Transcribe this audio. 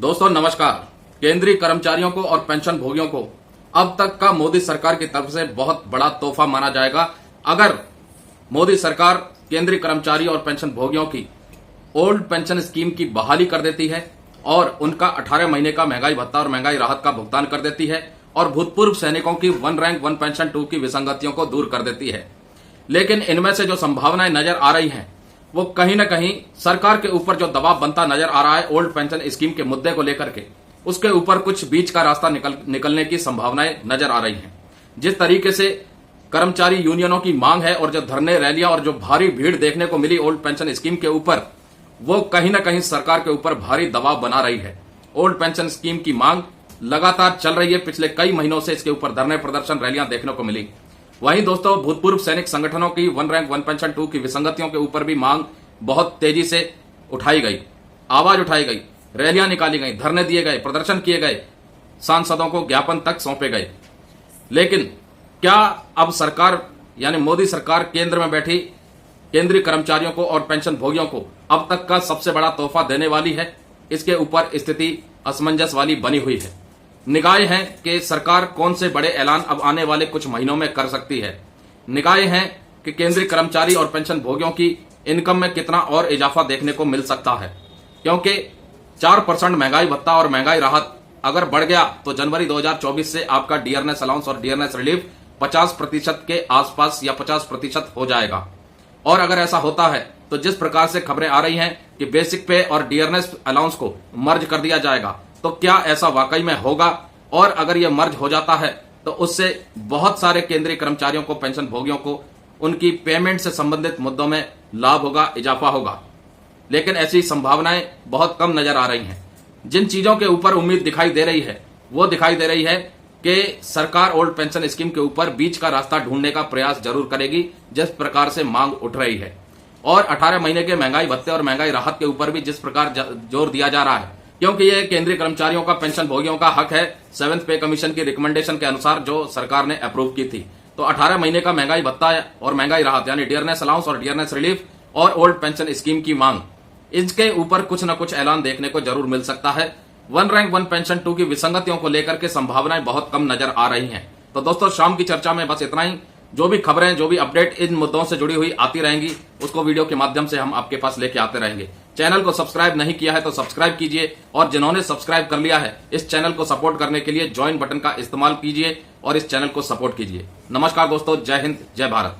दोस्तों नमस्कार। केंद्रीय कर्मचारियों को और पेंशन भोगियों को अब तक का मोदी सरकार की तरफ से बहुत बड़ा तोहफा माना जाएगा अगर मोदी सरकार केंद्रीय कर्मचारी और पेंशन भोगियों की ओल्ड पेंशन स्कीम की बहाली कर देती है और उनका 18 महीने का महंगाई भत्ता और महंगाई राहत का भुगतान कर देती है और भूतपूर्व सैनिकों की वन रैंक वन पेंशन 2 की विसंगतियों को दूर कर देती है। लेकिन इनमें से जो संभावनाएं नजर आ रही हैं वो कहीं न कहीं सरकार के ऊपर जो दबाव बनता नजर आ रहा है ओल्ड पेंशन स्कीम के मुद्दे को लेकर के, उसके ऊपर कुछ बीच का रास्ता निकलने की संभावनाएं नजर आ रही हैं। जिस तरीके से कर्मचारी यूनियनों की मांग है और जो धरने रैलियां और जो भारी भीड़ देखने को मिली ओल्ड पेंशन स्कीम के ऊपर, वो कहीं न कहीं सरकार के ऊपर भारी दबाव बना रही है। ओल्ड पेंशन स्कीम की मांग लगातार चल रही है, पिछले कई महीनों से इसके ऊपर धरने प्रदर्शन रैलियां देखने को मिली। वहीं दोस्तों भूतपूर्व सैनिक संगठनों की वन रैंक वन पेंशन 2 की विसंगतियों के ऊपर भी मांग बहुत तेजी से उठाई गई, आवाज उठाई गई, रैलियां निकाली गई, धरने दिए गए, प्रदर्शन किए गए, सांसदों को ज्ञापन तक सौंपे गए। लेकिन क्या अब सरकार यानी मोदी सरकार केंद्र में बैठी केंद्रीय कर्मचारियों को और पेंशन भोगियों को अब तक का सबसे बड़ा तोहफा देने वाली है? इसके ऊपर स्थिति असमंजस वाली बनी हुई है। निगाहें हैं कि सरकार कौन से बड़े ऐलान अब आने वाले कुछ महीनों में कर सकती है। निगाहें हैं कि केंद्रीय कर्मचारी और पेंशन भोगियों की इनकम में कितना और इजाफा देखने को मिल सकता है, क्योंकि 4% महंगाई भत्ता और महंगाई राहत अगर बढ़ गया तो जनवरी 2024 से आपका डियरनेस अलाउंस और डियरनेस रिलीफ 50% के आसपास या 50% हो जाएगा। और अगर ऐसा होता है तो जिस प्रकार से खबरें आ रही हैं कि बेसिक पे और डियरनेस अलाउंस को मर्ज कर दिया जाएगा, तो क्या ऐसा वाकई में होगा? और अगर यह मर्ज हो जाता है तो उससे बहुत सारे केंद्रीय कर्मचारियों को, पेंशन भोगियों को उनकी पेमेंट से संबंधित मुद्दों में लाभ होगा, इजाफा होगा। लेकिन ऐसी संभावनाएं बहुत कम नजर आ रही हैं। जिन चीजों के ऊपर उम्मीद दिखाई दे रही है वो दिखाई दे रही है कि सरकार ओल्ड पेंशन स्कीम के ऊपर बीच का रास्ता ढूंढने का प्रयास जरूर करेगी, जिस प्रकार से मांग उठ रही है। और 18 महीने के महंगाई भत्ते और महंगाई राहत के ऊपर भी जिस प्रकार जोर दिया जा रहा है, क्योंकि ये केंद्रीय कर्मचारियों का, पेंशन भोगियों का हक है। 7th पे कमीशन की रिकमेंडेशन के अनुसार जो सरकार ने अप्रूव की थी, तो 18 महीने का महंगाई भत्ता और महंगाई राहत यानी डियरनेस अलाउंस और डियरनेस रिलीफ और ओल्ड पेंशन स्कीम की मांग, इसके ऊपर कुछ न कुछ ऐलान देखने को जरूर मिल सकता है। वन रैंक वन पेंशन 2 की विसंगतियों को लेकर के संभावनाएं बहुत कम नजर आ रही हैं। तो दोस्तों शाम की चर्चा में बस इतना ही। जो भी खबरें, जो भी अपडेट इन मुद्दों से जुड़ी हुई आती रहेंगी, उसको वीडियो के माध्यम से हम आपके पास लेके आते रहेंगे। चैनल को सब्सक्राइब नहीं किया है तो सब्सक्राइब कीजिए, और जिन्होंने सब्सक्राइब कर लिया है इस चैनल को सपोर्ट करने के लिए ज्वाइन बटन का इस्तेमाल कीजिए और इस चैनल को सपोर्ट कीजिए। नमस्कार दोस्तों, जय हिंद, जय भारत।